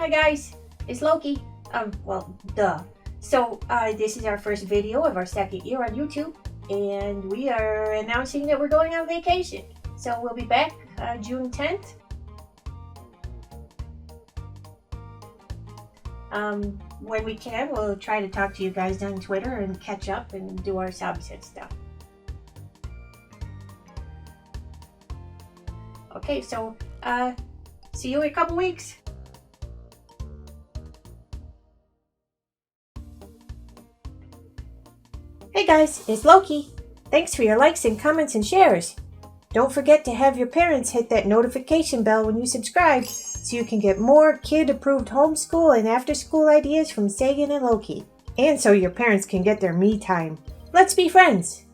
Hi guys, it's Loki. Well, duh. So, this is our first video of our second year on YouTube, and we are announcing that we're going on vacation. So we'll be back June 10th. When we can, we'll try to talk to you guys on Twitter and catch up and do our subs and stuff. Okay, so, see you in a couple weeks. Hey guys, it's Loki. Thanks for your likes and comments and shares. Don't forget to have your parents hit that notification bell when you subscribe so you can get more kid-approved homeschool and after-school ideas from Sagan and Loki. And so your parents can get their me time. Let's be friends!